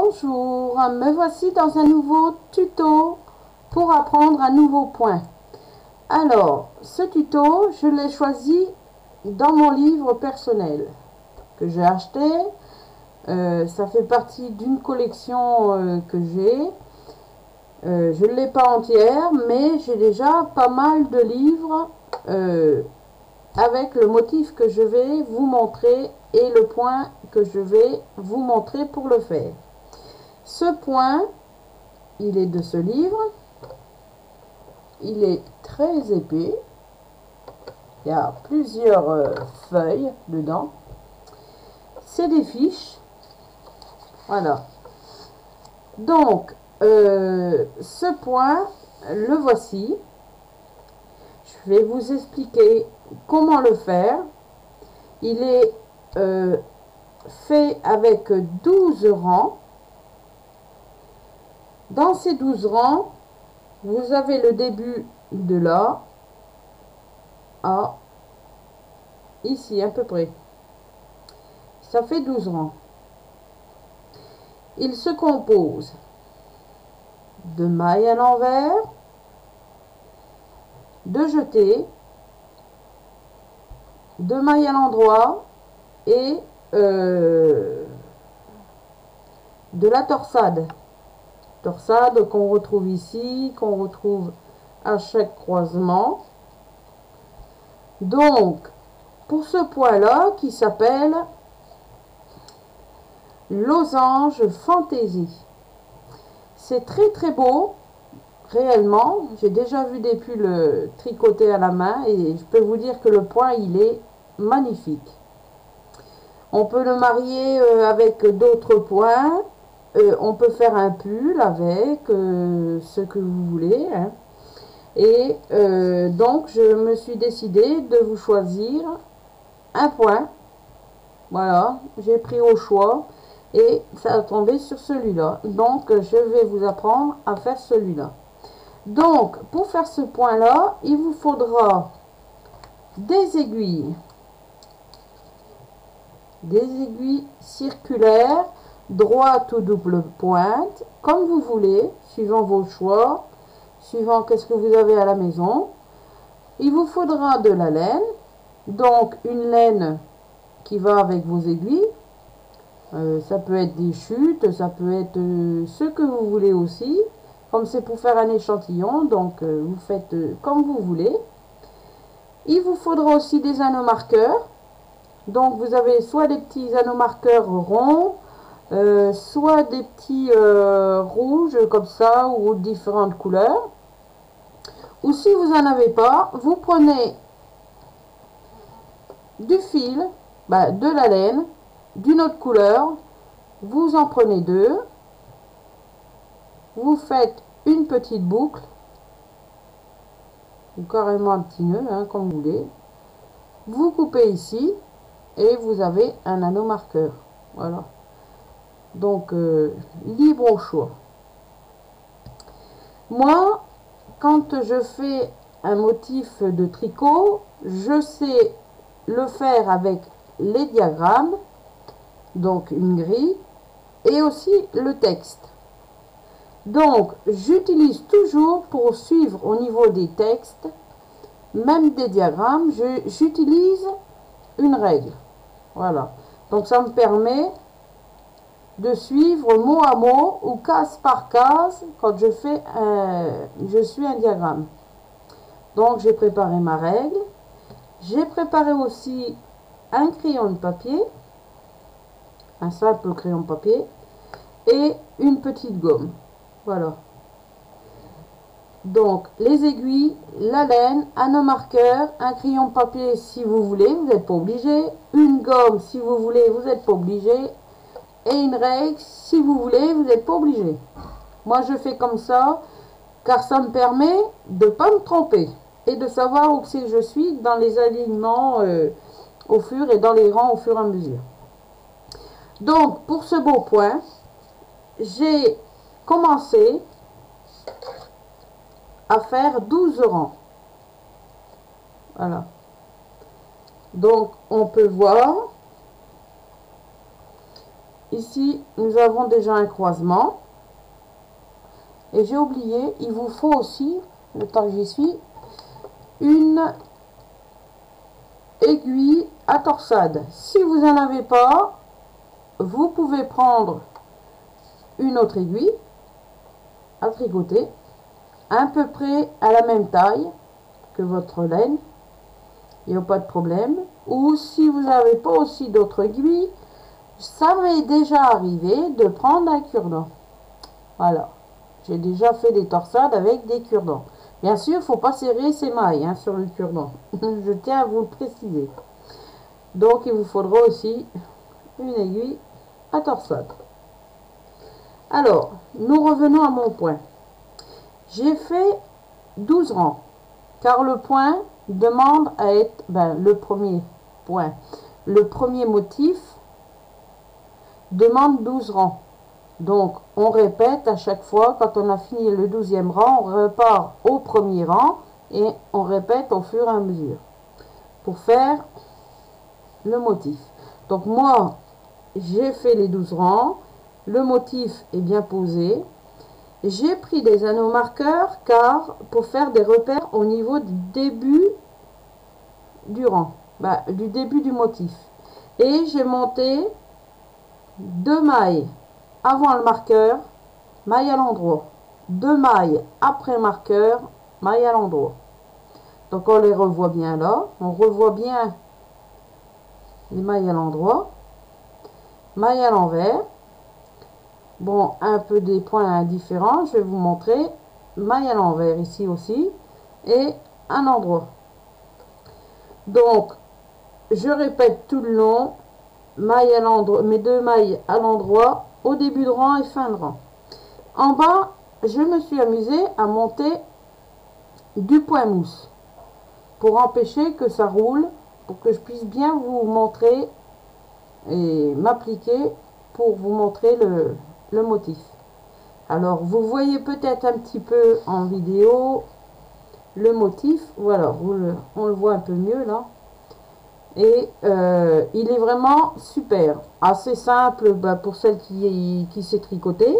Bonjour, me voici dans un nouveau tuto pour apprendre un nouveau point. Alors, ce tuto, je l'ai choisi dans mon livre personnel que j'ai acheté. Ça fait partie d'une collection que j'ai. Je ne l'ai pas entière, mais j'ai déjà pas mal de livres avec le motif que je vais vous montrer et le point que je vais vous montrer pour le faire. Ce point, il est de ce livre. Il est très épais. Il y a plusieurs feuilles dedans. C'est des fiches. Voilà. Donc, ce point, le voici. Je vais vous expliquer comment le faire. Il est fait avec 12 rangs. Dans ces 12 rangs, vous avez le début de là à ici à peu près. Ça fait 12 rangs. Il se compose de mailles à l'envers, de jetés, de mailles à l'endroit et de la torsade. Torsade qu'on retrouve ici, qu'on retrouve à chaque croisement. Donc, pour ce point-là, qui s'appelle Losange Fantaisie. C'est très très beau, réellement. J'ai déjà vu des pulls tricotés à la main et je peux vous dire que le point, il est magnifique. On peut le marier avec d'autres points. On peut faire un pull avec ce que vous voulez. Hein. Et donc, je me suis décidée de vous choisir un point. Voilà, j'ai pris au choix et ça a tombé sur celui-là. Donc, je vais vous apprendre à faire celui-là. Donc, pour faire ce point-là, il vous faudra des aiguilles circulaires, droite ou double pointe, comme vous voulez, suivant vos choix, suivant qu'est-ce que vous avez à la maison. Il vous faudra de la laine, donc une laine qui va avec vos aiguilles. Ça peut être des chutes, ça peut être ce que vous voulez aussi. Comme c'est pour faire un échantillon, donc vous faites comme vous voulez. Il vous faudra aussi des anneaux marqueurs. Donc vous avez soit des petits anneaux marqueurs ronds, soit des petits rouges comme ça ou différentes couleurs. Ou si vous n'en avez pas, vous prenez du fil, de la laine, d'une autre couleur. Vous en prenez deux. Vous faites une petite boucle ou carrément un petit nœud, hein, comme vous voulez. Vous coupez ici et vous avez un anneau marqueur. Voilà. Donc, libre au choix. Moi, quand je fais un motif de tricot, je sais le faire avec les diagrammes, donc une grille, et aussi le texte. Donc, j'utilise toujours pour suivre au niveau des textes, même des diagrammes, j'utilise une règle. Voilà. Donc, ça me permet de suivre mot à mot ou case par case quand je suis un diagramme. Donc, j'ai préparé ma règle. J'ai préparé aussi un crayon de papier, un simple crayon de papier, et une petite gomme. Voilà. Donc, les aiguilles, la laine, un marqueur, un crayon de papier si vous voulez, vous n'êtes pas obligé. Une gomme si vous voulez, vous n'êtes pas obligé. Et une règle si vous voulez, vous n'êtes pas obligé. Moi, je fais comme ça, car ça me permet de ne pas me tromper et de savoir où c'est que je suis dans les alignements au fur et dans les rangs au fur et à mesure. Donc, pour ce beau point, j'ai commencé à faire 12 rangs. Voilà. Donc, on peut voir ici nous avons déjà un croisement. Et j'ai oublié, il vous faut aussi, le temps que j'y suis, une aiguille à torsade. Si vous n'en avez pas, vous pouvez prendre une autre aiguille à tricoter, à peu près à la même taille que votre laine, il n'y a pas de problème. Ou si vous n'avez pas aussi d'autres aiguilles, ça m'est déjà arrivé de prendre un cure-dent. Voilà, j'ai déjà fait des torsades avec des cure-dents. Bien sûr, il ne faut pas serrer ses mailles sur le cure-dent. Je tiens à vous le préciser. Donc, il vous faudra aussi une aiguille à torsade. Alors, nous revenons à mon point. J'ai fait 12 rangs, car le point demande à être, le premier point, le premier motif demande 12 rangs. Donc, on répète à chaque fois, quand on a fini le 12e rang, on repart au premier rang et on répète au fur et à mesure pour faire le motif. Donc, moi, j'ai fait les 12 rangs, le motif est bien posé. J'ai pris des anneaux marqueurs car pour faire des repères au niveau du début du rang, du début du motif. Et j'ai monté 2 mailles avant le marqueur, maille à l'endroit. 2 mailles après marqueur, maille à l'endroit. Donc on les revoit bien là. On revoit bien les mailles à l'endroit. Maille à l'envers. Bon, un peu des points différents. Je vais vous montrer. Maille à l'envers ici aussi. Et un endroit. Donc, je répète tout le long. Maille à l'endroit, mes 2 mailles à l'endroit au début de rang et fin de rang. En bas, je me suis amusée à monter du point mousse pour empêcher que ça roule, pour que je puisse bien vous montrer et m'appliquer pour vous montrer le motif. Alors, vous voyez peut-être un petit peu en vidéo le motif. Voilà, on le voit un peu mieux là. Et il est vraiment super, assez simple pour celle qui sait tricoter.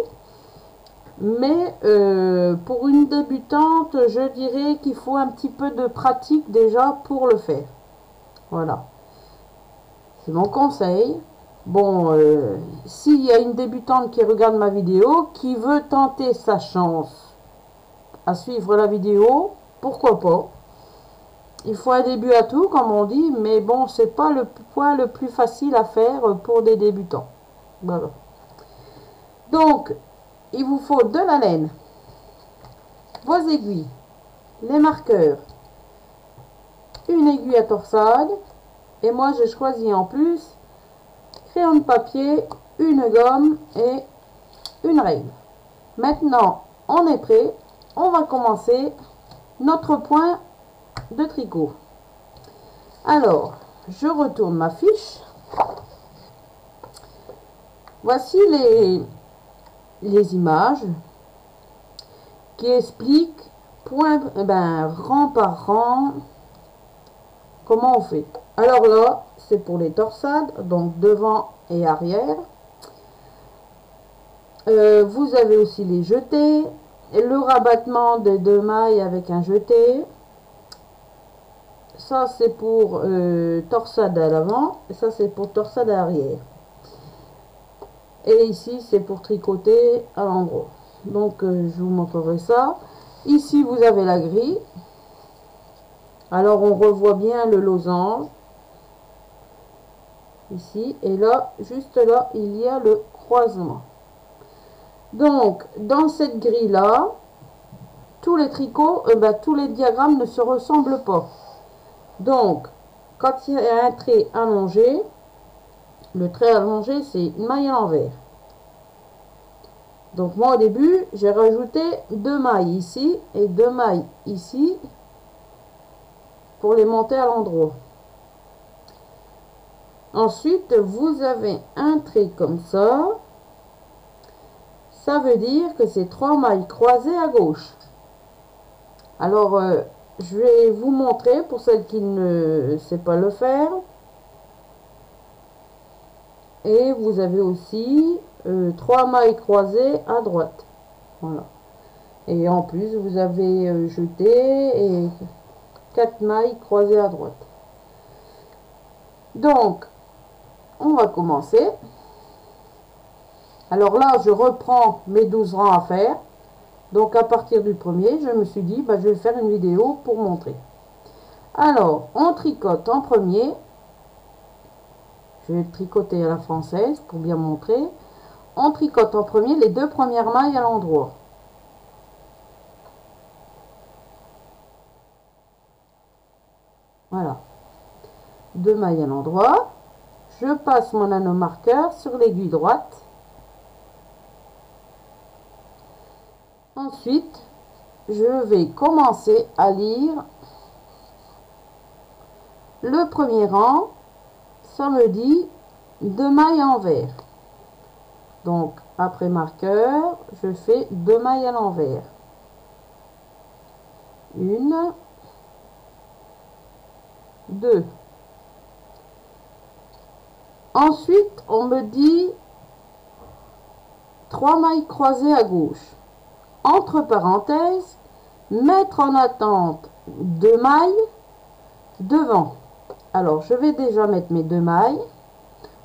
Mais pour une débutante, je dirais qu'il faut un petit peu de pratique déjà pour le faire. Voilà, c'est mon conseil. Bon, s'il y a une débutante qui regarde ma vidéo, qui veut tenter sa chance à suivre la vidéo, pourquoi pas. Il faut un début à tout, comme on dit, mais bon, c'est pas le point le plus facile à faire pour des débutants. Voilà. Donc, il vous faut de la laine, vos aiguilles, les marqueurs, une aiguille à torsade, et moi j'ai choisi en plus crayon de papier, une gomme et une règle. Maintenant, on est prêt, on va commencer notre point de tricot. Alors, je retourne ma fiche. Voici les images qui expliquent rang par rang comment on fait. Alors là, c'est pour les torsades, donc devant et arrière. Vous avez aussi les jetés, le rabattement des 2 mailles avec un jeté. Ça c'est pour torsade à l'avant et ça c'est pour torsade à l'arrière. Et ici c'est pour tricoter à l'endroit. Donc je vous montrerai ça. Ici vous avez la grille. Alors on revoit bien le losange. Ici et là, juste là, il y a le croisement. Donc dans cette grille là, tous les tricots, tous les diagrammes ne se ressemblent pas. Donc, quand il y a un trait allongé, le trait allongé, c'est une maille à l'envers. Donc, moi, au début, j'ai rajouté 2 mailles ici et 2 mailles ici pour les monter à l'endroit. Ensuite, vous avez un trait comme ça. Ça veut dire que c'est 3 mailles croisées à gauche. Alors, je vais vous montrer pour celles qui ne savent pas le faire. Et vous avez aussi 3 mailles croisées à droite. Voilà. Et en plus, vous avez jeté et 4 mailles croisées à droite. Donc, on va commencer. Alors là, je reprends mes 12 rangs à faire. Donc, à partir du premier, je me suis dit, bah, je vais faire une vidéo pour montrer. Alors, on tricote en premier. Je vais tricoter à la française pour bien montrer. On tricote en premier les 2 premières mailles à l'endroit. Voilà. 2 mailles à l'endroit. Je passe mon anneau marqueur sur l'aiguille droite. Ensuite, je vais commencer à lire le premier rang. Ça me dit 2 mailles à l'envers. Donc, après marqueur, je fais 2 mailles à l'envers. 1, 2. Ensuite, on me dit 3 mailles croisées à gauche. Entre parenthèses, mettre en attente 2 mailles devant. Alors, je vais déjà mettre mes 2 mailles.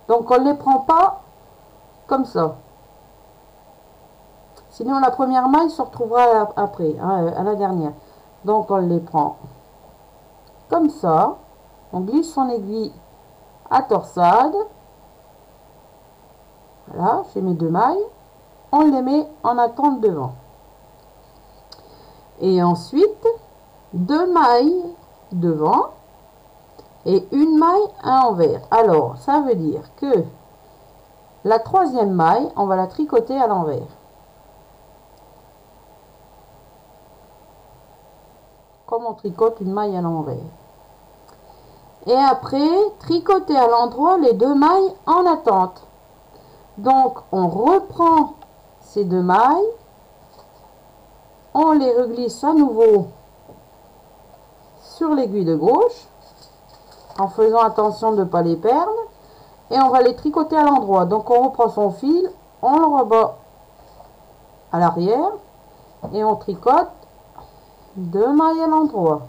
Donc, on ne les prend pas comme ça. Sinon, la première maille se retrouvera après, hein, à la dernière. Donc, on les prend comme ça. On glisse son aiguille à torsade. Voilà, j'ai mes 2 mailles. On les met en attente devant. Et ensuite, 2 mailles devant et 1 maille à l'envers. Alors, ça veut dire que la 3e maille, on va la tricoter à l'envers. Comme on tricote une maille à l'envers. Et après, tricoter à l'endroit les 2 mailles en attente. Donc, on reprend ces 2 mailles. On les reglisse à nouveau sur l'aiguille de gauche. En faisant attention de ne pas les perdre. Et on va les tricoter à l'endroit. Donc, on reprend son fil. On le rebat à l'arrière. Et on tricote 2 mailles à l'endroit.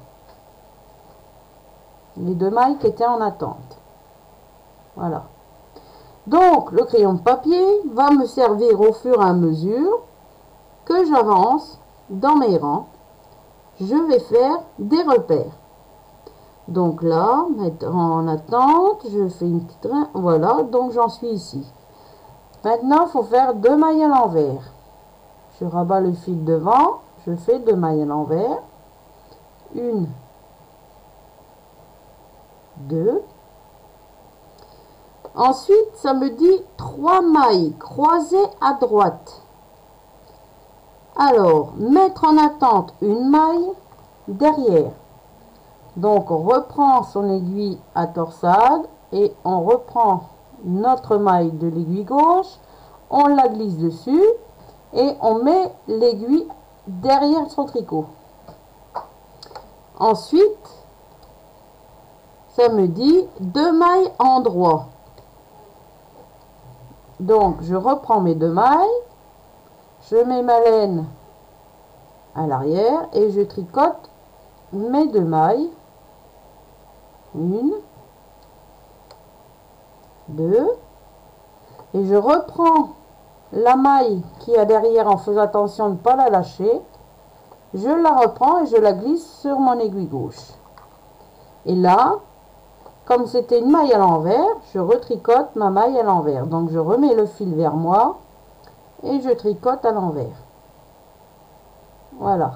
Les 2 mailles qui étaient en attente. Voilà. Donc, le crayon de papier va me servir au fur et à mesure que j'avance dans mes rangs. Je vais faire des repères. Donc là, mettre en attente, je fais une petite... Voilà, donc j'en suis ici. Maintenant, il faut faire 2 mailles à l'envers. Je rabats le fil devant, je fais 2 mailles à l'envers. 1, 2. Ensuite, ça me dit 3 mailles croisées à droite. Alors, mettre en attente une maille derrière. Donc, on reprend son aiguille à torsade et on reprend notre maille de l'aiguille gauche. On la glisse dessus et on met l'aiguille derrière son tricot. Ensuite, ça me dit 2 mailles en droit. Donc, je reprends mes 2 mailles, je mets ma laine à l'arrière et je tricote mes 2 mailles. 1, 2. Et je reprends la maille qui est derrière en faisant attention de ne pas la lâcher. Je la reprends et je la glisse sur mon aiguille gauche. Et là, comme c'était une maille à l'envers, je retricote ma maille à l'envers. Donc je remets le fil vers moi et je tricote à l'envers. Voilà.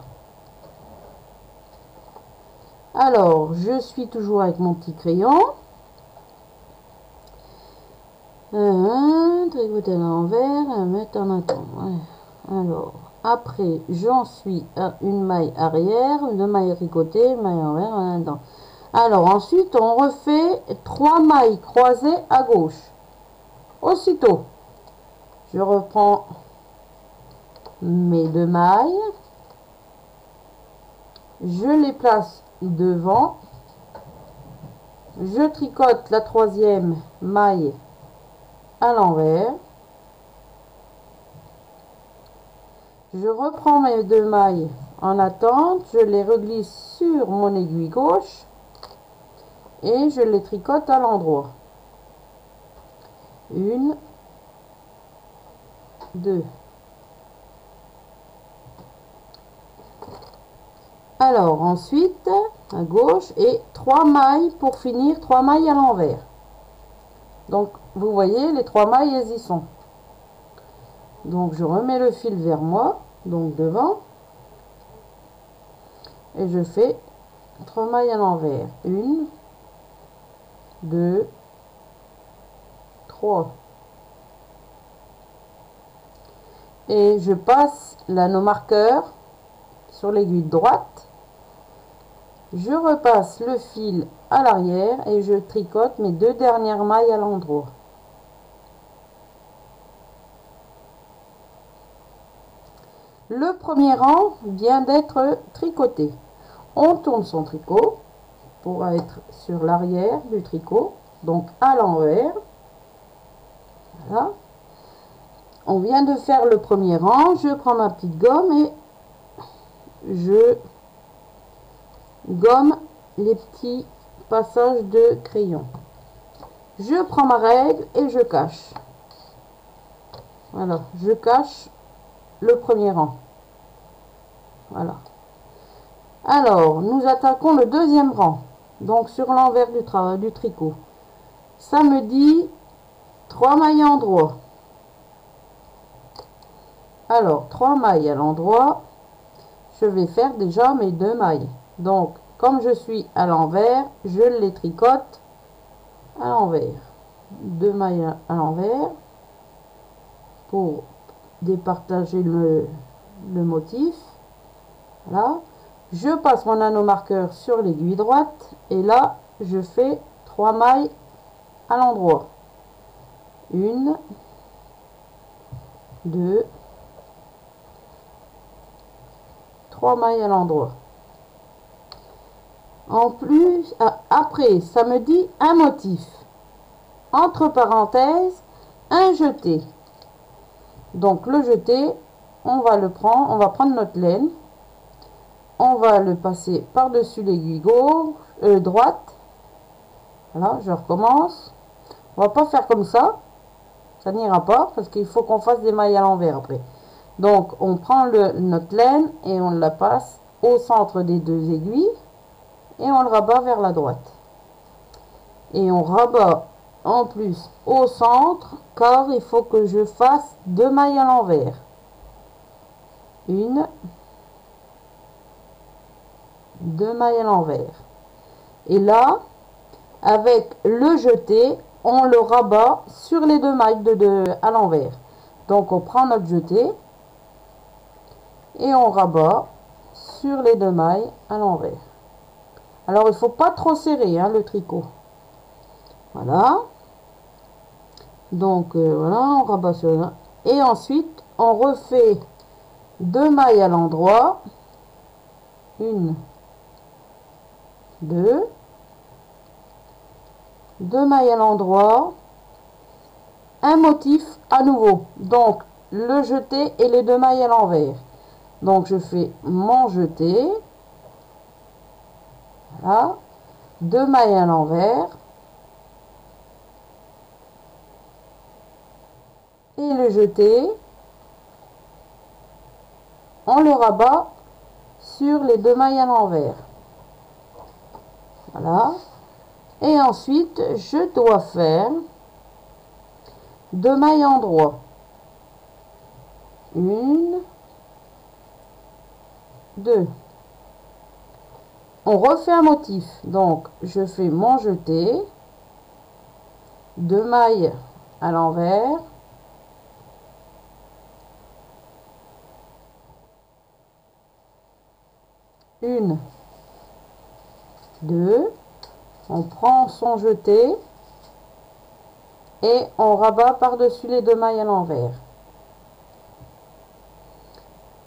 Alors, je suis toujours avec mon petit crayon. Tricoter à l'envers, mettre en attente. Ouais. Alors, après, j'en suis à une maille arrière, 2 mailles tricotées, maille envers, en attente. Alors, ensuite, on refait 3 mailles croisées à gauche. Aussitôt, je reprends mes 2 mailles. Je les place devant. Je tricote la 3e maille à l'envers. Je reprends mes 2 mailles en attente, je les reglisse sur mon aiguille gauche et je les tricote à l'endroit. 1, 2. Alors ensuite à gauche et 3 mailles pour finir, 3 mailles à l'envers. Donc vous voyez les 3 mailles, elles y sont. Donc je remets le fil vers moi, donc devant, et je fais 3 mailles à l'envers. 1, 2, 3. Et je passe l'anneau marqueur sur l'aiguille droite. Je repasse le fil à l'arrière et je tricote mes 2 dernières mailles à l'endroit. Le premier rang vient d'être tricoté. On tourne son tricot pour être sur l'arrière du tricot, donc à l'envers. Voilà. On vient de faire le premier rang. Je prends ma petite gomme et je gomme les petits passages de crayon. Je prends ma règle et je cache. Voilà, je cache le premier rang. Voilà. Alors, nous attaquons le deuxième rang. Donc, sur l'envers du tricot. Ça me dit 3 mailles à l'endroit. Alors, 3 mailles à l'endroit. Je vais faire déjà mes 2 mailles. Donc, comme je suis à l'envers, je les tricote à l'envers. 2 mailles à l'envers pour départager le motif. Voilà. Je passe mon anneau marqueur sur l'aiguille droite et là, je fais 3 mailles à l'endroit. 1, 2, 3 mailles à l'endroit. En plus, après, ça me dit un motif. Entre parenthèses, un jeté. Donc le jeté, on va prendre notre laine, on va le passer par-dessus l'aiguille gauche, droite. Voilà, je recommence. On va pas faire comme ça n'ira pas parce qu'il faut qu'on fasse des mailles à l'envers après. Donc on prend notre laine et on la passe au centre des 2 aiguilles et on le rabat vers la droite. Et on rabat en plus au centre car il faut que je fasse 2 mailles à l'envers. 1, 2 mailles à l'envers. Et là, avec le jeté, on le rabat sur les 2 mailles à l'envers. Donc on prend notre jeté et on rabat sur les 2 mailles à l'envers. Alors il ne faut pas trop serrer le tricot. Voilà. Donc voilà, on rabat sur là. Et ensuite on refait 2 mailles à l'endroit. 1, 2. 2 mailles à l'endroit. Un motif à nouveau. Donc le jeté et les 2 mailles à l'envers. Donc je fais mon jeté. Voilà. 2 mailles à l'envers. Et le jeté, on le rabat sur les 2 mailles à l'envers. Voilà. Et ensuite, je dois faire 2 mailles en droit. 1, 2. On refait un motif. Donc, je fais mon jeté, 2 mailles à l'envers. Une, 2. On prend son jeté et on rabat par-dessus les 2 mailles à l'envers.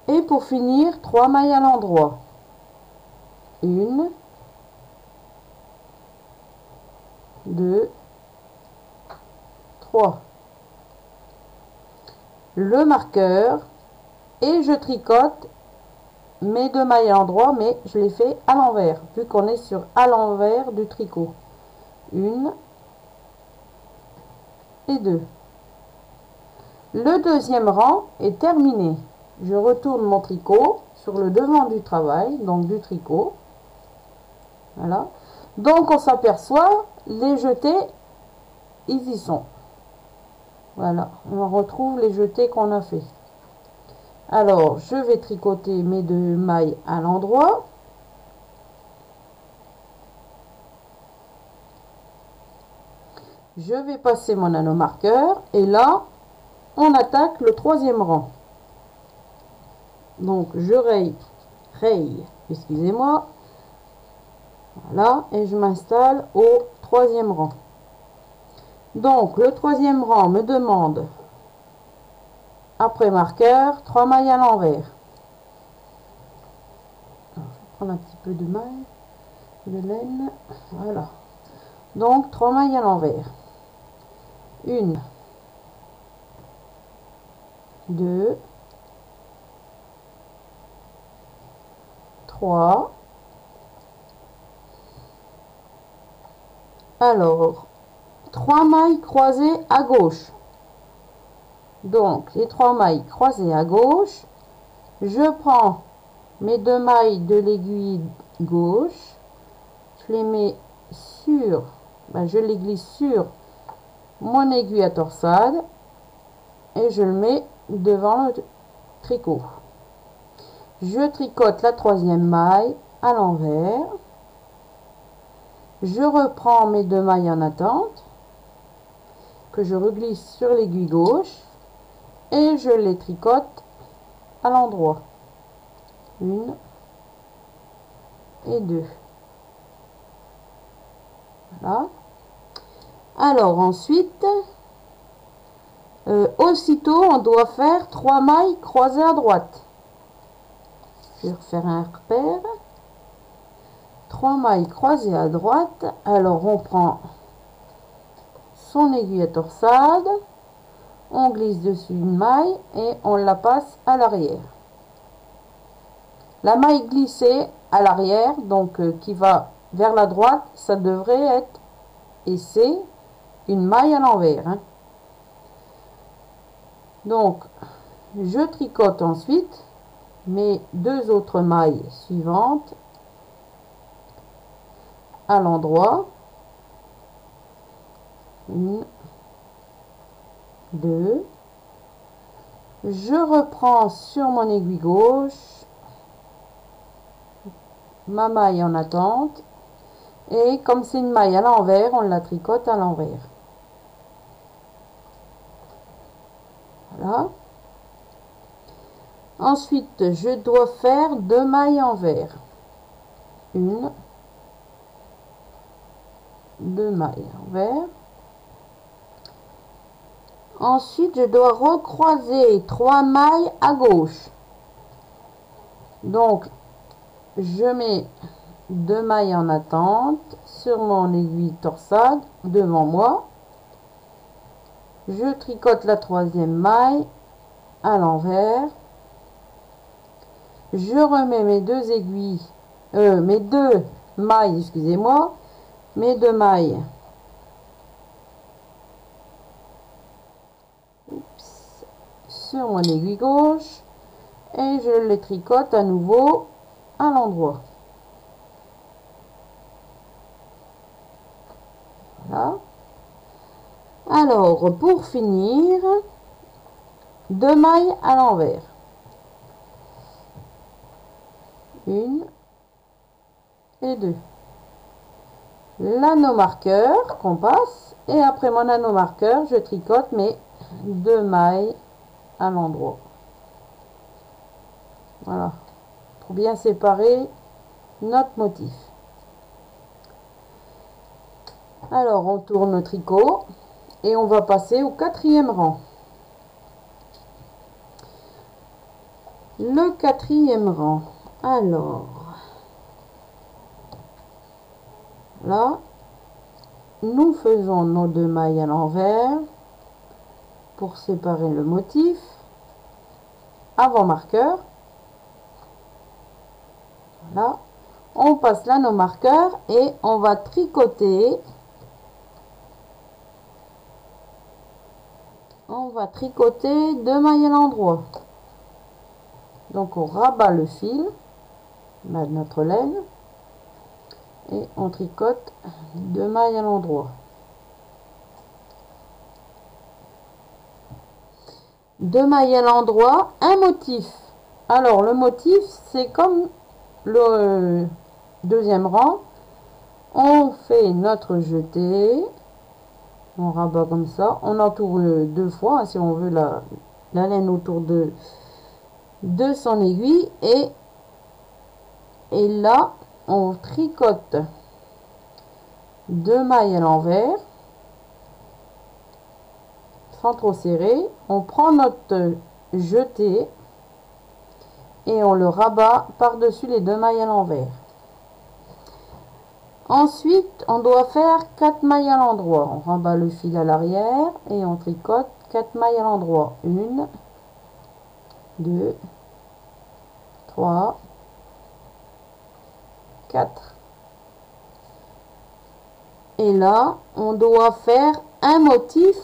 Et pour finir, 3 mailles à l'endroit. 1, 2, 3. le marqueur et je tricote mes 2 mailles à l'endroit, mais je les fais à l'envers vu qu'on est sur à l'envers du tricot. 1 et 2. Le deuxième rang est terminé. Je retourne mon tricot sur le devant du travail, donc du tricot. Voilà. Donc on s'aperçoit, les jetés, ils y sont. Voilà, on retrouve les jetés qu'on a fait. Alors, je vais tricoter mes 2 mailles à l'endroit. Je vais passer mon anneau marqueur et là, on attaque le 3e rang. Donc, je raye, excusez-moi. Voilà, et je m'installe au 3e rang. Donc, le 3e rang me demande, après marqueur, 3 mailles à l'envers. Je vais prendre un petit peu de maille, de laine. Voilà. Donc, 3 mailles à l'envers. 1, 2, 3. Alors, 3 mailles croisées à gauche. Donc, les 3 mailles croisées à gauche, je prends mes 2 mailles de l'aiguille gauche, je les mets sur, je les glisse sur mon aiguille à torsade et je le mets devant le tricot. Je tricote la 3e maille à l'envers. Je reprends mes 2 mailles en attente que je reglisse sur l'aiguille gauche et je les tricote à l'endroit. 1 et 2. Voilà. Alors ensuite, aussitôt on doit faire 3 mailles croisées à droite. Je vais refaire un repère. 3 mailles croisées à droite. Alors on prend son aiguille à torsade, on glisse dessus une maille et on la passe à l'arrière. La maille glissée à l'arrière, donc qui va vers la droite, ça devrait être, et c'est une maille à l'envers. Hein. Donc, je tricote ensuite mes 2 autres mailles suivantes à l'endroit. 1, 2. Je reprends sur mon aiguille gauche ma maille en attente et comme c'est une maille à l'envers, on la tricote à l'envers. Voilà. Ensuite, je dois faire 2 mailles envers. 1, 2 mailles envers. Ensuite, je dois recroiser 3 mailles à gauche. Donc, je mets 2 mailles en attente sur mon aiguille torsade devant moi. Je tricote la 3e maille à l'envers. Je remets mes 2 aiguilles, mes 2 mailles, excusez-moi, mes 2 mailles. Sur mon aiguille gauche et je les tricote à nouveau à l'endroit. Voilà. Alors, pour finir, 2 mailles à l'envers. 1 et 2. L'anneau marqueur qu'on passe et après mon anneau marqueur, je tricote mes 2 mailles à l'endroit. Voilà, pour bien séparer notre motif. Alors, on tourne le tricot et on va passer au 4e rang. Le 4e rang. Alors, là, nous faisons nos 2 mailles à l'envers pour séparer le motif. avant marqueur. Voilà. On passe là nos marqueurs et on va tricoter. On va tricoter 2 mailles à l'endroit. Donc on rabat le fil, notre laine, et on tricote 2 mailles à l'endroit. 2 mailles à l'endroit, un motif. Alors le motif, c'est comme le deuxième rang. On fait notre jeté, on rabat comme ça, on entoure 2 fois, hein, si on veut la laine autour de son aiguille, et là on tricote 2 mailles à l'envers sans trop serrer. On prend notre jeté et on le rabat par dessus les 2 mailles à l'envers. Ensuite on doit faire 4 mailles à l'endroit. On rabat le fil à l'arrière et on tricote 4 mailles à l'endroit. 1, 2, 3, 4. Et là on doit faire un motif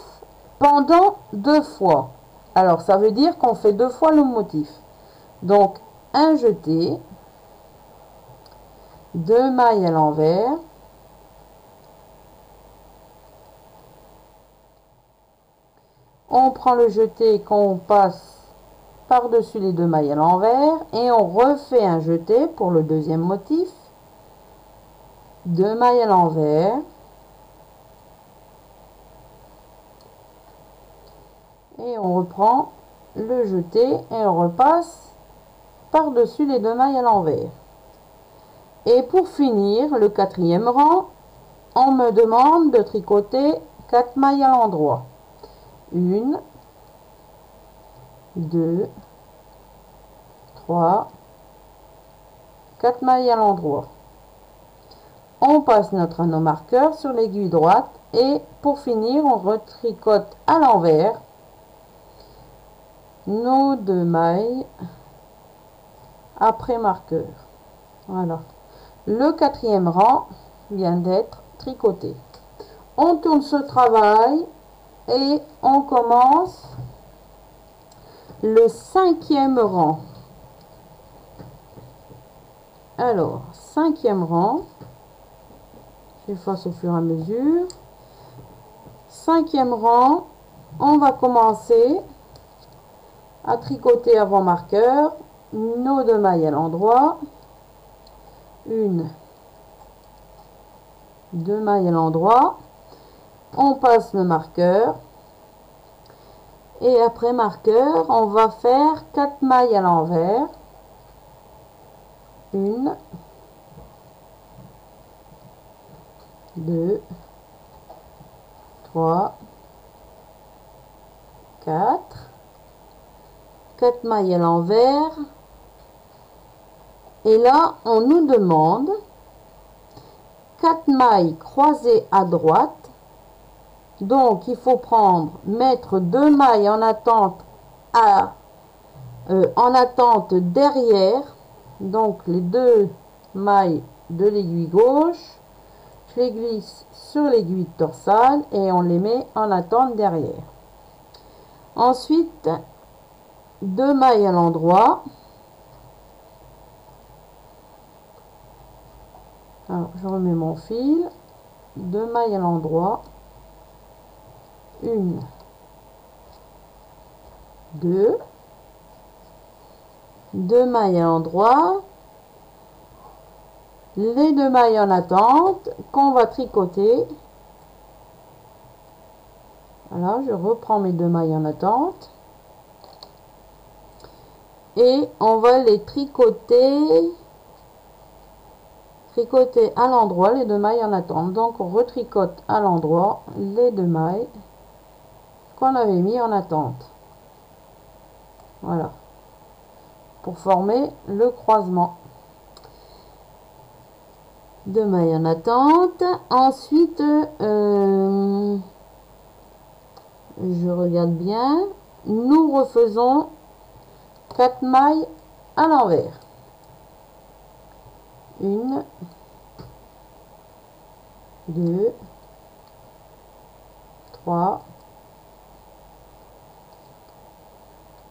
pendant 2 fois. Alors ça veut dire qu'on fait 2 fois le motif. Donc un jeté, 2 mailles à l'envers, on prend le jeté qu'on passe par dessus les 2 mailles à l'envers et on refait un jeté pour le deuxième motif, 2 mailles à l'envers, et on reprend le jeté et on repasse par dessus les 2 mailles à l'envers. Et pour finir le quatrième rang, on me demande de tricoter 4 mailles à l'endroit. 1, 2, 3, 4 mailles à l'endroit. On passe notre anneau marqueur sur l'aiguille droite et pour finir on retricote à l'envers nos 2 mailles après marqueur. Voilà, le quatrième rang vient d'être tricoté. On tourne ce travail et on commence le 5e rang. Alors 5e rang, j'efface au fur et à mesure. 5e rang, on va commencer à tricoter avant marqueur nos 2 mailles à l'endroit, 1, 2 mailles à l'endroit, on passe le marqueur et après marqueur on va faire 4 mailles à l'envers, 1, 2, 3, 4, 4 mailles à l'envers, et là on nous demande 4 mailles croisées à droite. Donc il faut mettre 2 mailles en attente derrière, donc les 2 mailles de l'aiguille gauche, je les glisse sur l'aiguille dorsale et on les met en attente derrière. Ensuite 2 mailles à l'endroit. Alors je remets mon fil, 2 mailles à l'endroit, 1, 2, 2 mailles à l'endroit, les 2 mailles en attente qu'on va tricoter. Voilà, je reprends mes 2 mailles en attente et on va les tricoter à l'endroit les 2 mailles en attente. Donc on retricote à l'endroit les 2 mailles qu'on avait mis en attente. Voilà, pour former le croisement. 2 mailles en attente. Ensuite je regarde bien, nous refaisons 4 mailles à l'envers. 1, 2, 3,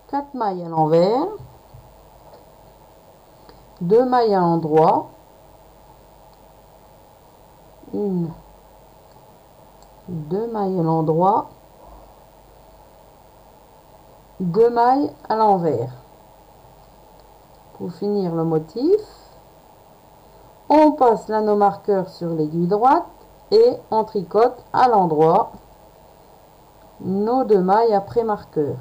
4 mailles à l'envers, 2 mailles à l'endroit, 1, 2 mailles à l'endroit, 2 mailles à l'envers. Pour finir le motif, on passe l'anneau marqueur sur l'aiguille droite et on tricote à l'endroit nos 2 mailles après marqueur.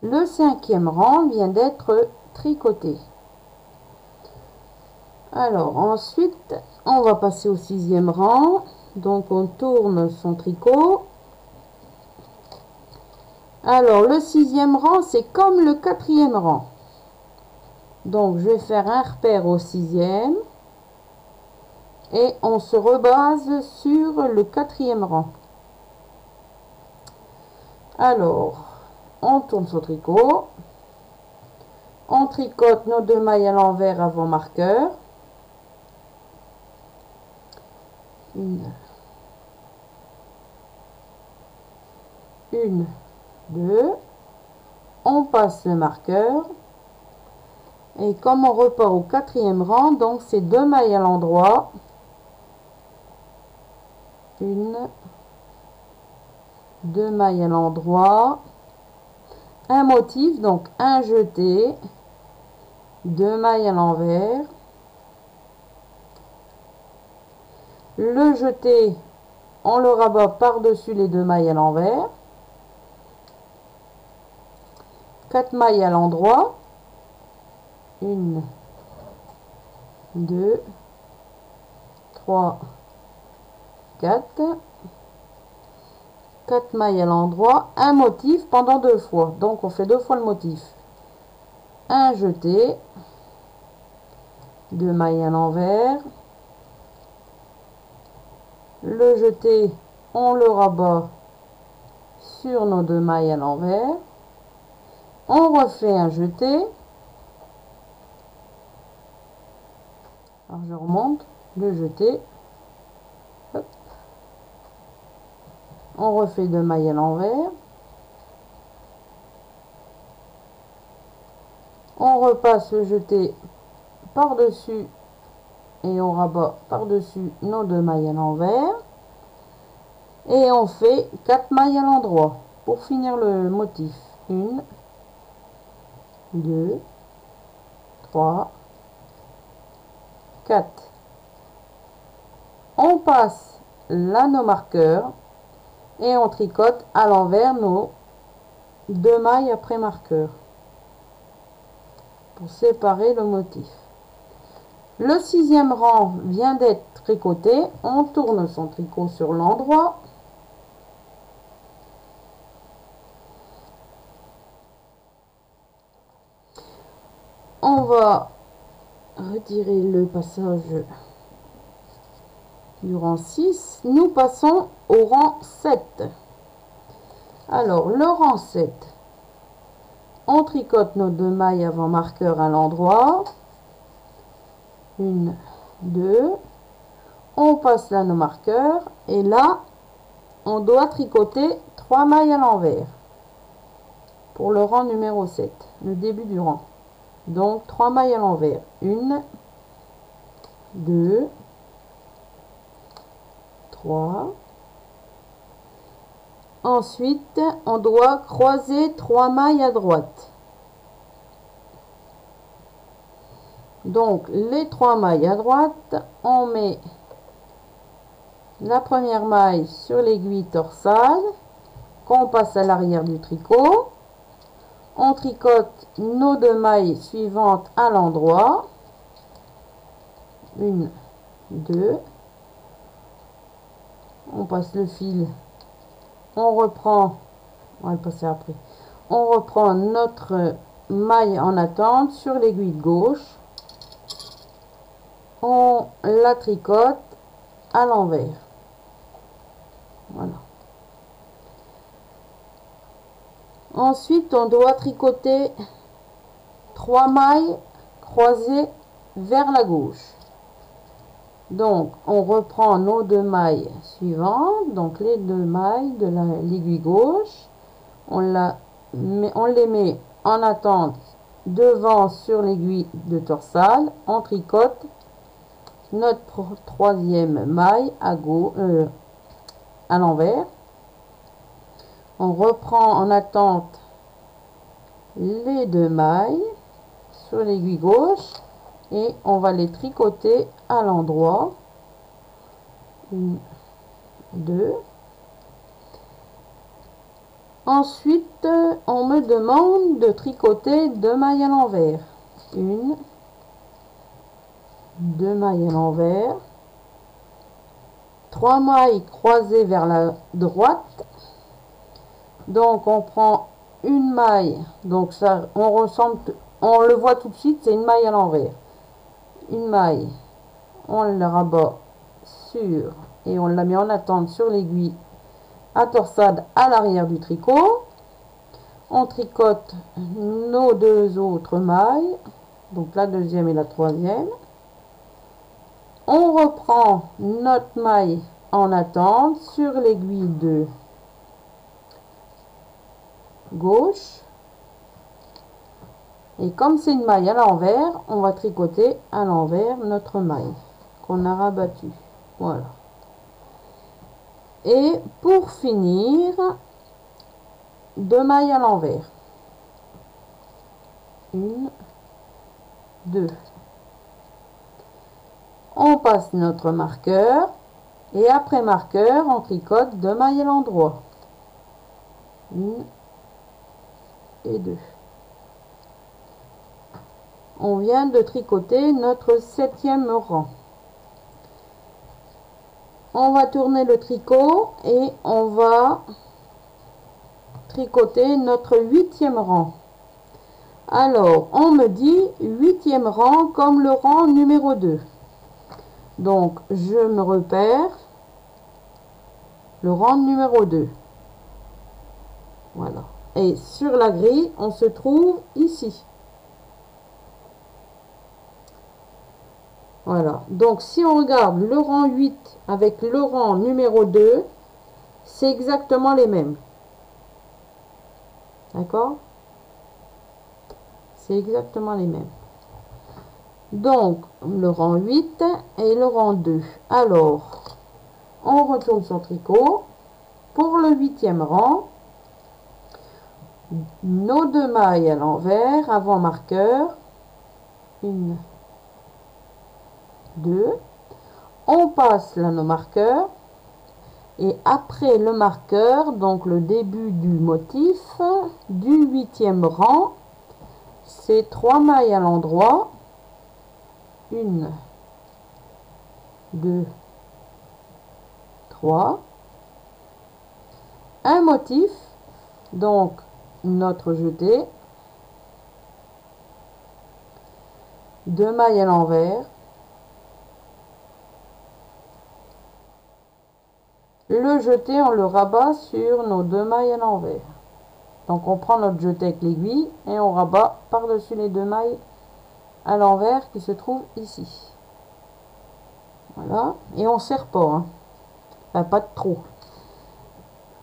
Le 5e rang vient d'être tricoté. Alors ensuite, on va passer au 6e rang. Donc on tourne son tricot. Alors le 6e rang, c'est comme le 4e rang. Donc je vais faire un repère au 6e et on se rebase sur le 4e rang. Alors on tourne son tricot, on tricote nos 2 mailles à l'envers avant marqueur, 1, 2, on passe le marqueur et comme on repart au 4e rang, donc c'est 2 mailles à l'endroit, 1, 2 mailles à l'endroit, un motif, donc un jeté, 2 mailles à l'envers, le jeté on le rabat par dessus les 2 mailles à l'envers, 4 mailles à l'endroit, 1, 2, 3, 4, 4 mailles à l'endroit, un motif pendant 2 fois, donc on fait 2 fois le motif, un jeté, 2 mailles à l'envers, le jeté on le rabat sur nos 2 mailles à l'envers, on refait un jeté, alors je remonte le jeté, hop. On refait 2 mailles à l'envers, on repasse le jeté par dessus et on rabat par dessus nos 2 mailles à l'envers et on fait 4 mailles à l'endroit pour finir le motif, 1, 2, 3, 4. On passe l'anneau marqueur et on tricote à l'envers nos 2 mailles après marqueur pour séparer le motif. Le 6e rang vient d'être tricoté, on tourne son tricot sur l'endroit, on va retirer le passage du rang 6, nous passons au rang 7. Alors le rang 7, on tricote nos 2 mailles avant marqueur à l'endroit, 1, 2, on passe l'anneau marqueur et là on doit tricoter 3 mailles à l'envers pour le rang numéro 7, le début du rang. Donc 3 mailles à l'envers, 1, 2, 3. Ensuite, on doit croiser 3 mailles à droite. Donc, les 3 mailles à droite, on met la première maille sur l'aiguille torsade, qu'on passe à l'arrière du tricot. On tricote nos 2 mailles suivantes à l'endroit. 1, 2. On passe le fil. On reprend, on va le passer après. On reprend notre maille en attente sur l'aiguille gauche. On la tricote à l'envers. Voilà. Ensuite, on doit tricoter 3 mailles croisées vers la gauche. Donc, on reprend nos 2 mailles suivantes, donc les 2 mailles de l'aiguille gauche, on les met en attente devant sur l'aiguille de torsade, on tricote notre 3e maille à l'envers, on reprend en attente les 2 mailles sur l'aiguille gauche et on va les tricoter à l'endroit. 1, 2. Ensuite, on me demande de tricoter 2 mailles à l'envers. 1, 2 mailles à l'envers, 3 mailles croisées vers la droite. Donc on prend une maille, donc ça on le voit tout de suite, c'est une maille à l'envers. Une maille, on la rabat sur et on la met en attente sur l'aiguille à torsade à l'arrière du tricot. On tricote nos 2 autres mailles, donc la 2e et la 3e. On reprend notre maille en attente sur l'aiguille de gauche. Et comme c'est une maille à l'envers, on va tricoter à l'envers notre maille qu'on a rabattue. Voilà. Et pour finir, 2 mailles à l'envers. 1, 2. On passe notre marqueur et après marqueur, on tricote 2 mailles à l'endroit. 1 et 2. On vient de tricoter notre 7e rang. On va tourner le tricot et on va tricoter notre 8e rang. Alors, on me dit 8e rang comme le rang numéro 2. Donc, je me repère le rang numéro 2. Voilà. Et sur la grille, on se trouve ici. Voilà. Donc, si on regarde le rang 8 avec le rang numéro 2, c'est exactement les mêmes. D'accord? C'est exactement les mêmes. Donc, le rang 8 et le rang 2. Alors, on retourne son tricot. Pour le 8e rang, nos 2 mailles à l'envers, avant marqueur. 1, 2. On passe là nos marqueurs. Et après le marqueur, donc le début du motif, du 8e rang, c'est 3 mailles à l'endroit. 1, 2, 3. Un motif, donc notre jeté. 2 mailles à l'envers. Le jeté, on le rabat sur nos 2 mailles à l'envers. Donc on prend notre jeté avec l'aiguille et on rabat par-dessus les 2 mailles à l'envers qui se trouvent ici. Voilà. Et on ne serre pas. Hein. Enfin, pas de trop.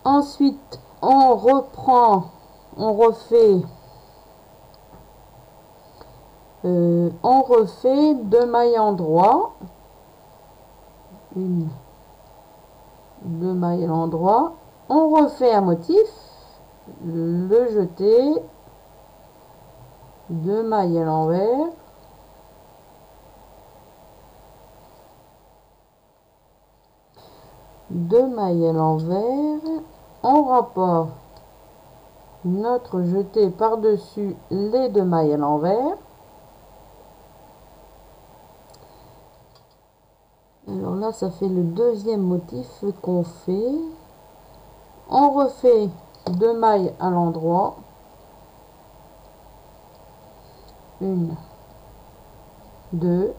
Ensuite, on reprend, on refait 2 mailles en droit. 1, 2 mailles à l'endroit. On refait un motif. Le jeté. 2 mailles à l'envers. Deux mailles à l'envers. On rapporte notre jeté par-dessus les 2 mailles à l'envers. Alors là, ça fait le 2e motif qu'on fait. On refait 2 mailles à l'endroit. 1, 2.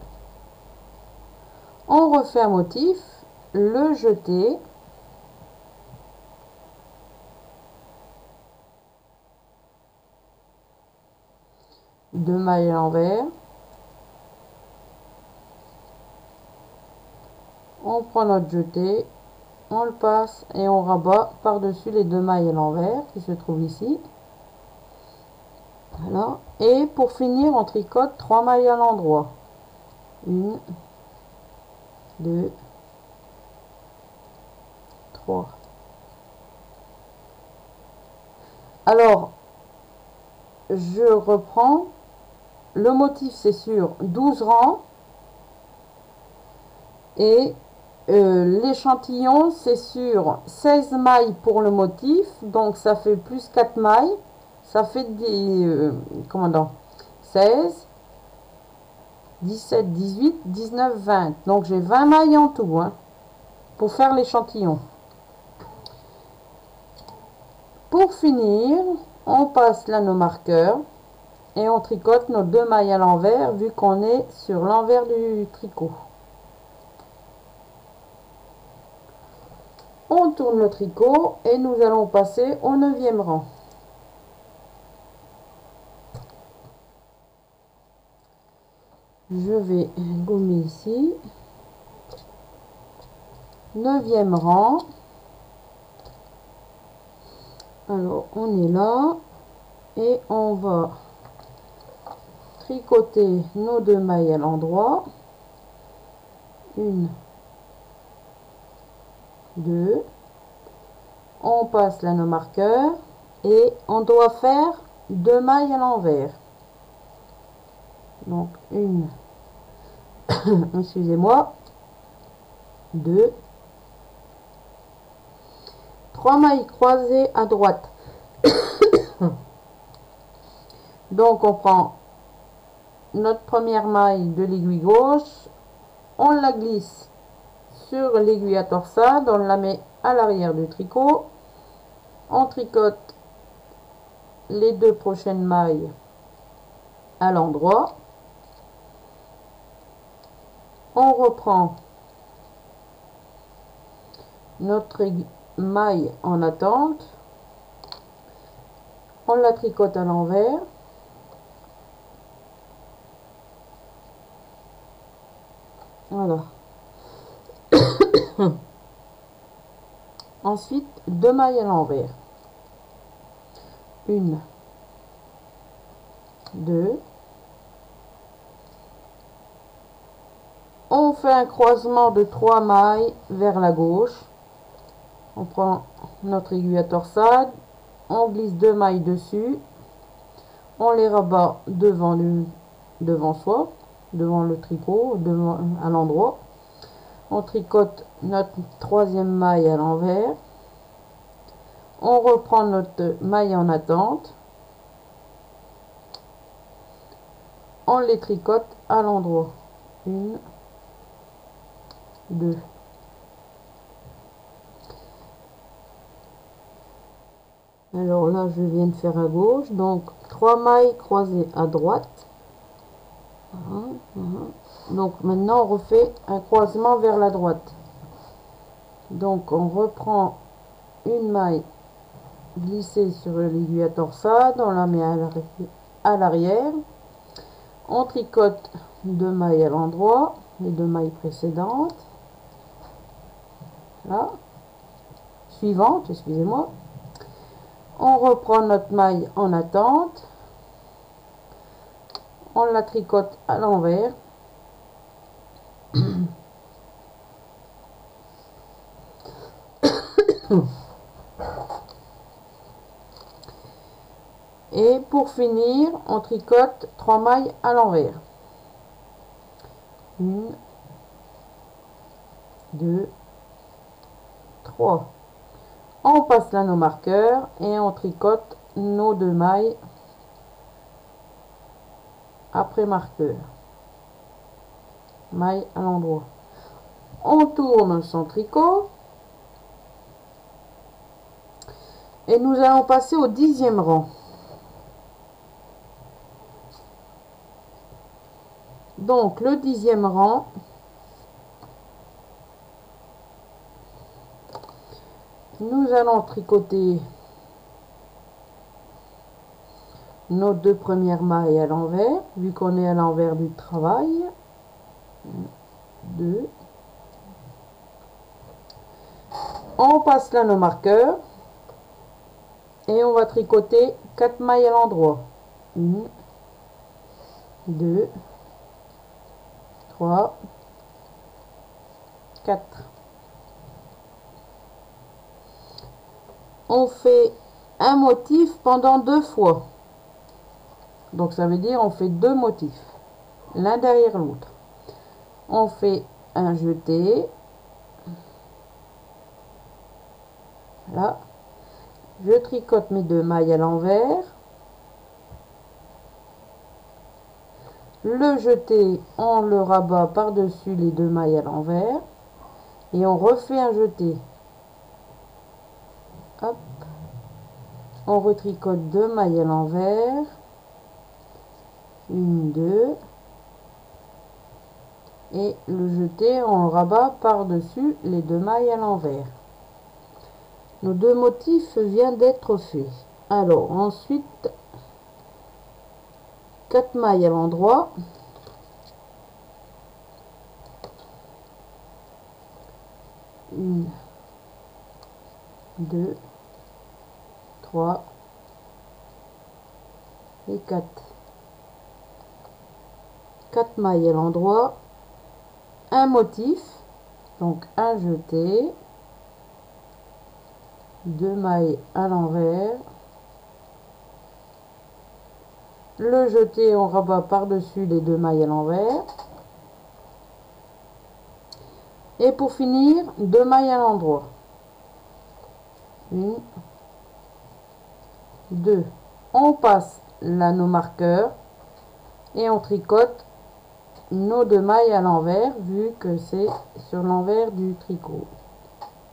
On refait un motif, le jeté. 2 mailles à l'envers, on prend notre jeté, on le passe et on rabat par dessus les 2 mailles à l'envers qui se trouvent ici. Voilà. Et pour finir, on tricote 3 mailles à l'endroit. 1, 2, 3. Alors, je reprends. Le motif, c'est sur 12 rangs. Et l'échantillon, c'est sur 16 mailles pour le motif. Donc, ça fait plus 4 mailles. Ça fait des... comment 16, 17, 18, 19, 20. Donc, j'ai 20 mailles en tout, hein, pour faire l'échantillon. Pour finir, on passe l'anneau-marqueur et on tricote nos 2 mailles à l'envers vu qu'on est sur l'envers du tricot. On tourne le tricot et nous allons passer au 9e rang. Je vais gommer ici. 9e rang. Alors, on est là et on va tricoter nos 2 mailles à l'endroit. 1, 2. On passe l'anneau marqueur et on doit faire 2 mailles à l'envers. Donc, 1, excusez-moi, 2, 3 mailles croisées à droite. Donc, on prend notre première maille de l'aiguille gauche, on la glisse sur l'aiguille à torsade, on la met à l'arrière du tricot, on tricote les 2 prochaines mailles à l'endroit, on reprend notre maille en attente, on la tricote à l'envers, voilà. Ensuite, 2 mailles à l'envers. 1, 2. On fait un croisement de 3 mailles vers la gauche. On prend notre aiguille à torsade, on glisse 2 mailles dessus, on les rabat devant soi, devant le tricot, à l'endroit. On tricote notre 3e maille à l'envers. On reprend notre maille en attente. On les tricote à l'endroit. 1, 2. Alors là, je viens de faire à gauche. Donc, 3 mailles croisées à droite. Donc, maintenant, on refait un croisement vers la droite. Donc, on reprend une maille glissée sur l'aiguille à torsade. On la met à l'arrière. On tricote 2 mailles à l'endroit, les 2 mailles précédentes. Là. Suivante, excusez-moi. On reprend notre maille en attente. On la tricote à l'envers. Et pour finir, on tricote 3 mailles à l'envers. 1, 2, 3. On passe l'anneau marqueur et on tricote nos 2 mailles après marqueur. Maille à l'endroit. On tourne son tricot. Et nous allons passer au 10e rang. Donc, le 10e rang, nous allons tricoter nos 2 premières mailles à l'envers, vu qu'on est à l'envers du travail. 2. On passe là nos marqueurs et on va tricoter 4 mailles à l'endroit. 1, 2, 3, 4. On fait un motif pendant 2 fois. Donc ça veut dire on fait 2 motifs, l'un derrière l'autre. On fait un jeté. Là, je tricote mes 2 mailles à l'envers. Le jeté, on le rabat par-dessus les 2 mailles à l'envers. Et on refait un jeté. Hop. On retricote 2 mailles à l'envers. 1, 2. Et le jeté, on le rabat par-dessus les 2 mailles à l'envers. Nos 2 motifs viennent d'être faits. Alors, ensuite, 4 mailles à l'endroit. 1, 2, 3 et 4. 4 mailles à l'endroit, un motif, donc un jeté, 2 mailles à l'envers, le jeté on rabat par-dessus les 2 mailles à l'envers, et pour finir 2 mailles à l'endroit. 1, 2. On passe là nos marqueurs et on tricote nos 2 mailles à l'envers vu que c'est sur l'envers du tricot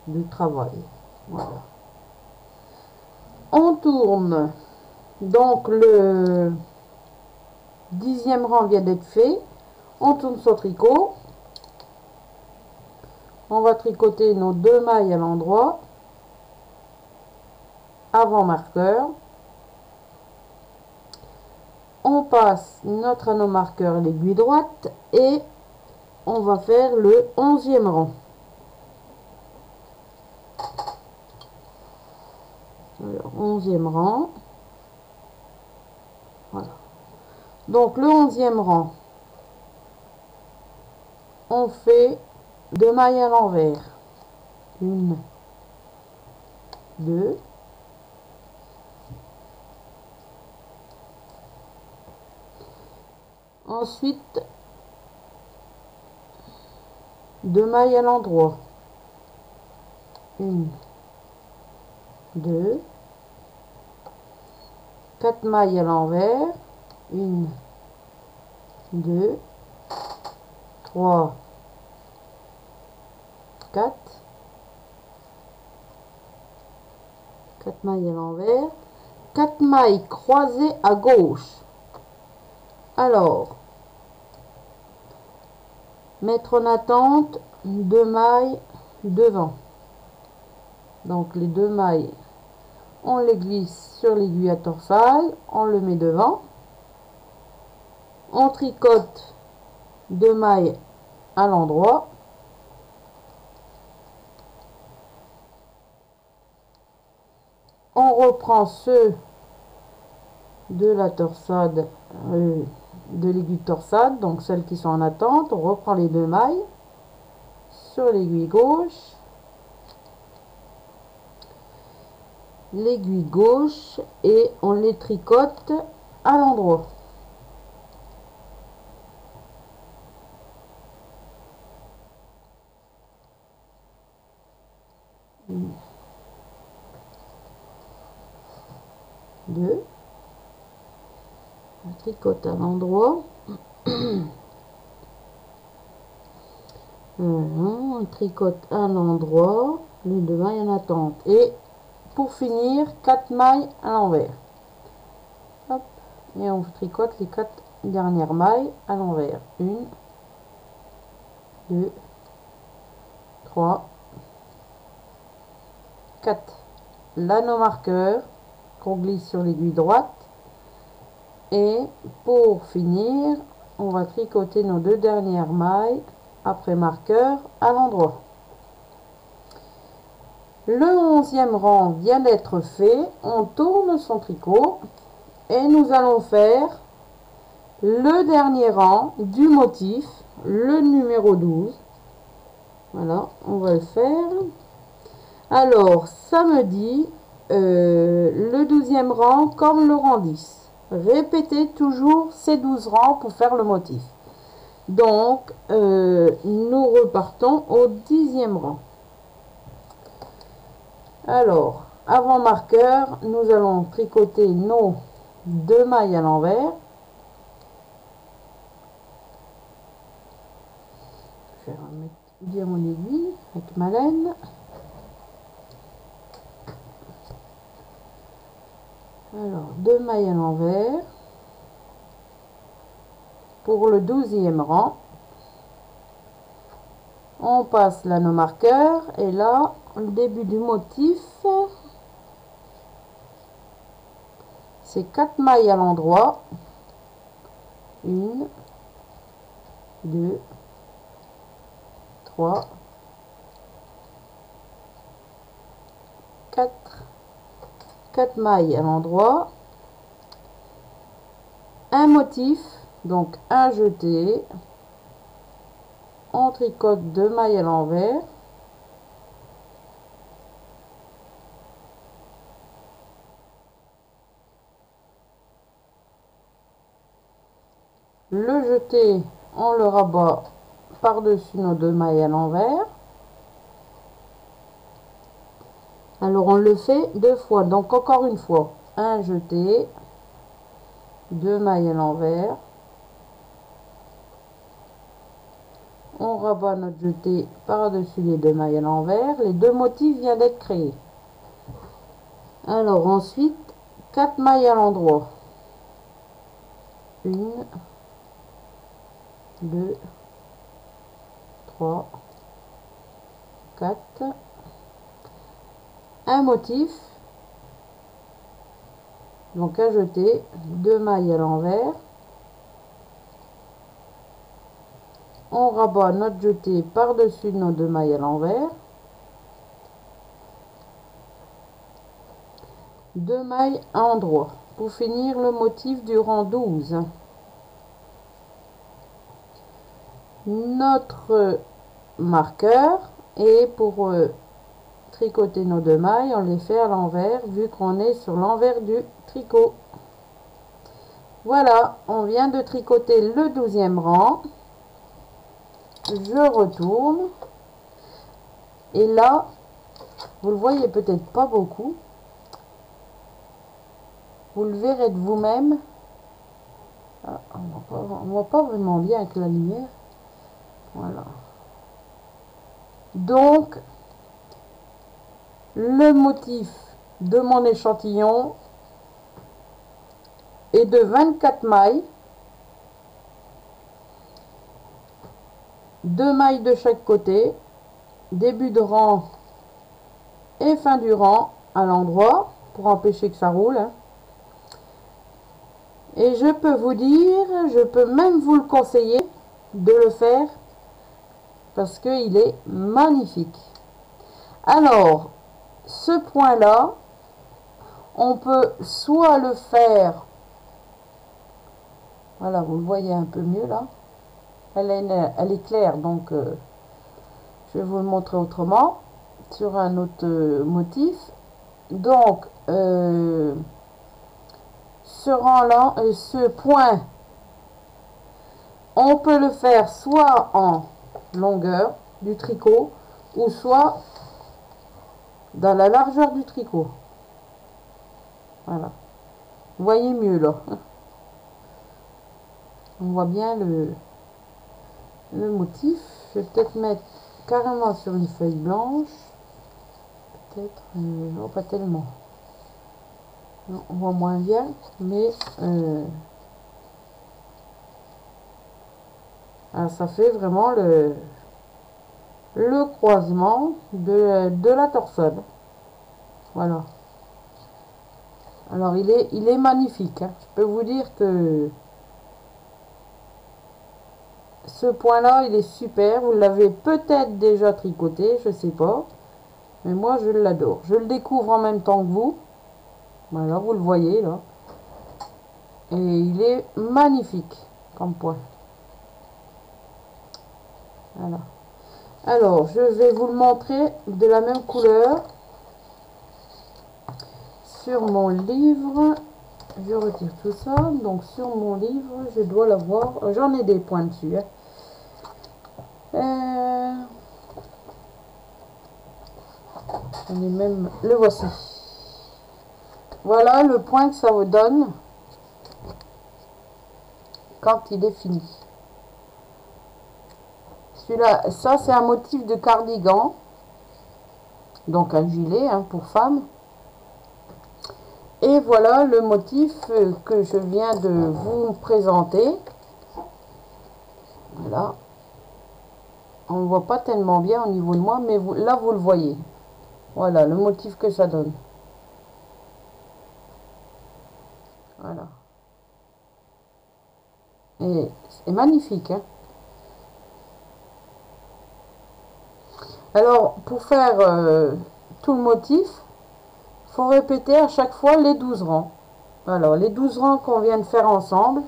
du travail. Voilà. On tourne. Donc le 10e rang vient d'être fait. On tourne son tricot. On va tricoter nos 2 mailles à l'endroit. Avant marqueur. On passe notre anneau marqueur à l'aiguille droite et on va faire le 11e rang. Alors, 11e rang. Voilà. Donc le 11e rang, on fait 2 mailles à l'envers. 1, 2. Ensuite, 2 mailles à l'endroit. 1, 2. 4 mailles à l'envers. 1, 2, 3, 4. 4 mailles à l'envers. 4 mailles croisées à gauche. Alors, mettre en attente 2 mailles devant. Donc les 2 mailles, on les glisse sur l'aiguille à torsade, on le met devant. On tricote 2 mailles à l'endroit. On reprend ceux de la torsade, de l'aiguille torsade, donc celles qui sont en attente. On reprend les 2 mailles sur l'aiguille gauche. L'aiguille gauche et on les tricote à l'endroit. Deux. On tricote à l'endroit. On tricote à l'endroit, les 2 mailles en attente. Et pour finir, 4 mailles à l'envers. Et on tricote les 4 dernières mailles à l'envers. 1, 2, 3, 4. L'anneau marqueur qu'on glisse sur l'aiguille droite Et pour finir, on va tricoter nos 2 dernières mailles après marqueur à l'endroit. Le 11e rang vient d'être fait. On tourne son tricot et nous allons faire le dernier rang du motif, le numéro 12. Voilà, on va le faire. Alors, ça me dit le 12e rang comme le rang 10. Répétez toujours ces 12 rangs pour faire le motif. Donc, nous repartons au 10e rang. Alors, avant marqueur, nous allons tricoter nos 2 mailles à l'envers. Je vais remettre bien mon aiguille avec ma laine. Alors, 2 mailles à l'envers pour le 12e rang. On passe là nos marqueurs et là, le début du motif, c'est 4 mailles à l'endroit. 1, 2, 3, 4. 4 mailles à l'endroit. Un motif, donc un jeté. On tricote 2 mailles à l'envers. Le jeté, on le rabat par-dessus nos 2 mailles à l'envers. Alors on le fait 2 fois, donc encore une fois, un jeté, 2 mailles à l'envers. On rabat notre jeté par-dessus les 2 mailles à l'envers. Les 2 motifs viennent d'être créés. Alors ensuite, 4 mailles à l'endroit. 1, 2, 3, 4. Un motif. Donc un jeté, 2 mailles à l'envers. On rabat notre jeté par-dessus nos 2 mailles à l'envers. 2 mailles à endroit pour finir le motif du rang 12. Notre marqueur, et pour tricoter nos 2 mailles, on les fait à l'envers vu qu'on est sur l'envers du tricot. Voilà, on vient de tricoter le 12e rang. Je retourne et là, vous le voyez peut-être pas beaucoup, vous le verrez de vous-même. Ah, on voit pas vraiment bien avec la lumière. Voilà. Donc, le motif de mon échantillon est de 24 mailles. 2 mailles de chaque côté, début de rang et fin du rang à l'endroit pour empêcher que ça roule. Et je peux vous dire, je peux même vous le conseiller de le faire parce qu'il est magnifique. Alors, ce point-là, on peut soit le faire, voilà, vous le voyez un peu mieux là, elle est claire, donc je vais vous le montrer autrement, sur un autre motif. Donc, ce rang-là, ce point, on peut le faire soit en longueur du tricot ou soit dans la largeur du tricot. Voilà. Vous voyez mieux là. On voit bien le motif. Je vais peut-être mettre carrément sur une feuille blanche. Peut-être, non pas tellement. Non, on voit moins bien, mais ça fait vraiment le croisement de la torsade. Voilà. Alors il est magnifique, hein. Je peux vous dire que ce point là il est super. Vous l'avez peut-être déjà tricoté, je sais pas, mais moi je l'adore. Je le découvre en même temps que vous. Voilà, vous le voyez là, et il est magnifique comme point. Voilà. Alors je vais vous le montrer de la même couleur sur mon livre. Je retire tout ça. Donc sur mon livre, je dois l'avoir. J'en ai des points dessus, hein. J'en ai même. Le voici. Voilà le point que ça vous donne quand il est fini. Celui-là, ça c'est un motif de cardigan. Donc un gilet, hein, pour femme. Et voilà le motif que je viens de vous présenter. Voilà. On ne voit pas tellement bien au niveau de moi, mais vous, là vous le voyez. Voilà le motif que ça donne. Voilà. Et c'est magnifique, hein. Alors, pour faire tout le motif, il faut répéter à chaque fois les 12 rangs. Alors, les 12 rangs qu'on vient de faire ensemble,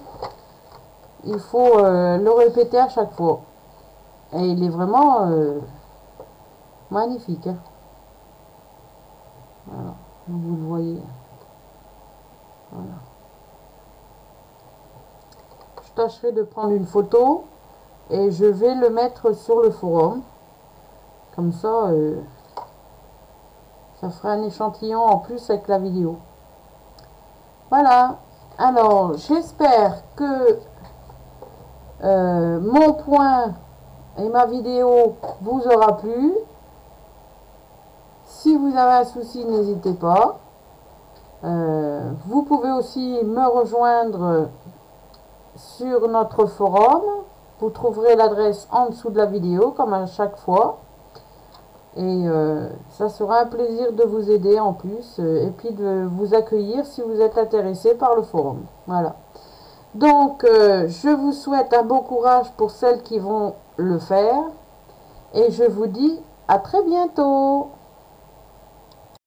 il faut le répéter à chaque fois. Et il est vraiment magnifique, hein. Voilà, vous le voyez. Voilà. Je tâcherai de prendre une photo et je vais le mettre sur le forum. Comme ça, ça fera un échantillon en plus avec la vidéo. Voilà. Alors, j'espère que mon point et ma vidéo vous aura plu. Si vous avez un souci, n'hésitez pas. Vous pouvez aussi me rejoindre sur notre forum. Vous trouverez l'adresse en dessous de la vidéo, comme à chaque fois. Et ça sera un plaisir de vous aider en plus. Et puis de vous accueillir si vous êtes intéressé par le forum. Voilà. Donc, je vous souhaite un bon courage pour celles qui vont le faire. Et je vous dis à très bientôt.